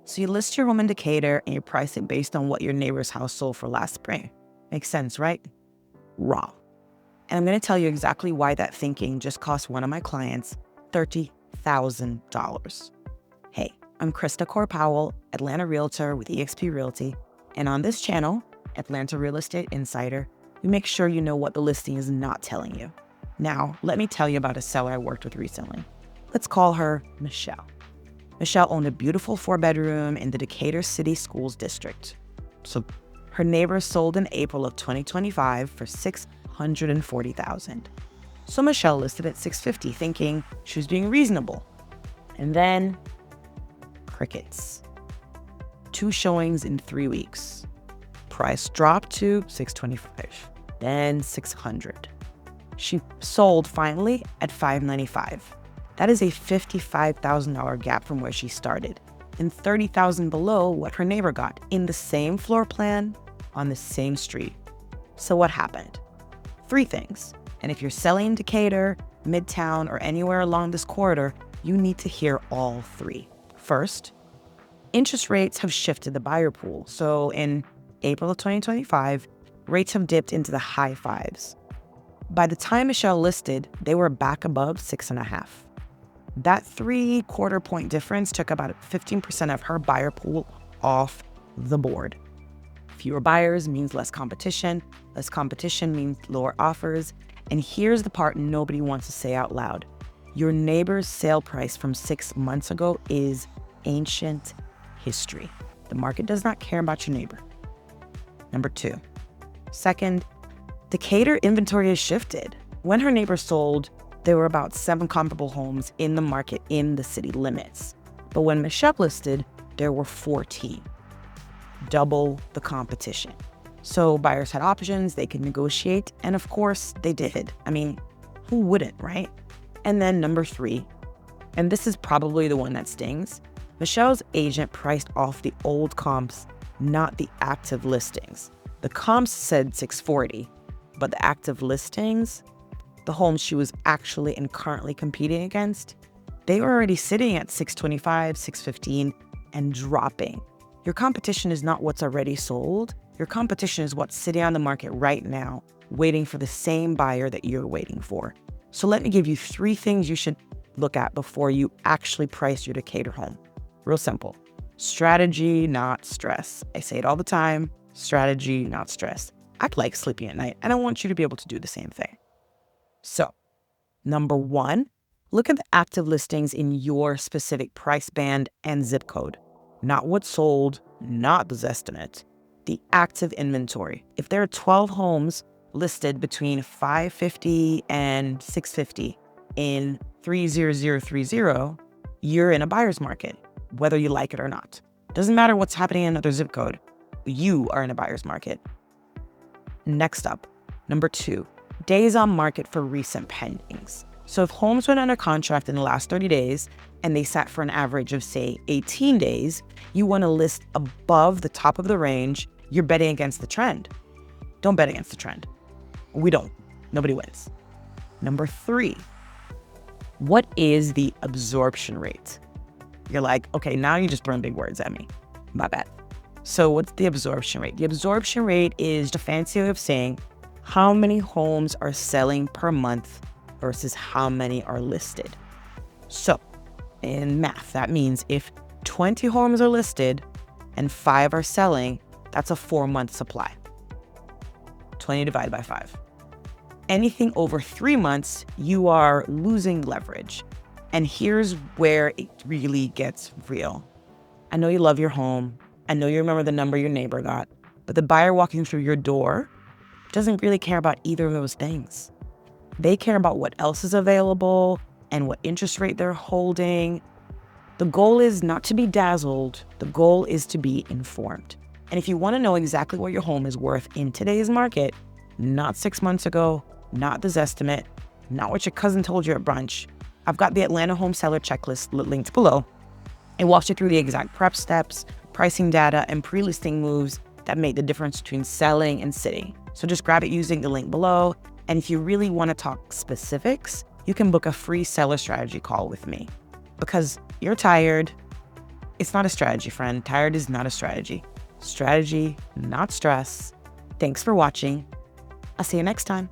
So you list your home in Decatur and you price it based on what your neighbor's house sold for last spring. Makes sense, right? Wrong. And I'm going to tell you exactly why that thinking just cost one of my clients $30,000. Hey, I'm Krista Core-Powell, Atlanta Realtor with eXp Realty. And on this channel, Atlanta Real Estate Insider, we make sure you know what the listing is not telling you. Now, let me tell you about a seller I worked with recently. Let's call her Michelle. Michelle owned a beautiful 4-bedroom in the Decatur City Schools District. So her neighbor sold in April of 2025 for $640,000. So Michelle listed at $650, thinking she was being reasonable. And then crickets. 2 showings in 3 weeks. Price dropped to $625, then $600. She sold finally at $595. That is a $55,000 gap from where she started, and $30,000 below what her neighbor got in the same floor plan on the same street. So what happened? 3 things. And if you're selling in Decatur, Midtown, or anywhere along this corridor, you need to hear all 3. First, interest rates have shifted the buyer pool. So in April of 2025, rates have dipped into the high 5s. By the time Michelle listed, they were back above 6.5. That 3/4 point difference took about 15% of her buyer pool off the board. Fewer buyers means less competition. Less competition means lower offers. And here's the part nobody wants to say out loud. Your neighbor's sale price from 6 months ago is ancient history. The market does not care about your neighbor. Number 2. Second, Decatur inventory has shifted. When her neighbor sold, there were about 7 comparable homes in the market in the city limits. But when Michelle listed, there were 14. Double the competition. So buyers had options, they could negotiate, and of course they did. I mean, who wouldn't, right? And then number 3, and this is probably the one that stings, Michelle's agent priced off the old comps, not the active listings. The comps said $640, but the active listings, the homes she was actually and currently competing against, they were already sitting at $625, $615, and dropping. Your competition is not what's already sold. Your competition is what's sitting on the market right now, waiting for the same buyer that you're waiting for. So let me give you 3 things you should look at before you actually price your Decatur home. Real simple. Strategy, not stress. I say it all the time. Strategy, not stress. I'd like sleeping at night, and I want you to be able to do the same thing. So, number 1, look at the active listings in your specific price band and zip code. Not what's sold, not the Zestimate. The active inventory. If there are 12 homes listed between $550 and $650 in 30030, you're in a buyer's market, whether you like it or not. Doesn't matter what's happening in another zip code. You are in a buyer's market. Next up, number 2, days on market for recent pendings. So if homes went under contract in the last 30 days and they sat for an average of, say, 18 days, you want to list above the top of the range. You're betting against the trend. Don't bet against the trend. We don't. Nobody wins. Number 3, what is the absorption rate? You're like, okay, now you just throwing big words at me. My bad. So what's the absorption rate? The absorption rate is the fancy way of saying how many homes are selling per month versus how many are listed. So in math, that means if 20 homes are listed and 5 are selling, that's a 4-month supply. 20 divided by 5. Anything over 3 months, you are losing leverage. And here's where it really gets real. I know you love your home. I know you remember the number your neighbor got, but the buyer walking through your door doesn't really care about either of those things. They care about what else is available and what interest rate they're holding. The goal is not to be dazzled. The goal is to be informed. And if you want to know exactly what your home is worth in today's market, not 6 months ago, not the Zestimate, not what your cousin told you at brunch, I've got the Atlanta home seller checklist linked below. It walks you through the exact prep steps, pricing data, and pre-listing moves that make the difference between selling and sitting. So just grab it using the link below. And if you really want to talk specifics, you can book a free seller strategy call with me. Because you're tired, It's not a strategy, friend. Tired is not a strategy. Strategy, not stress. Thanks for watching. I'll see you next time.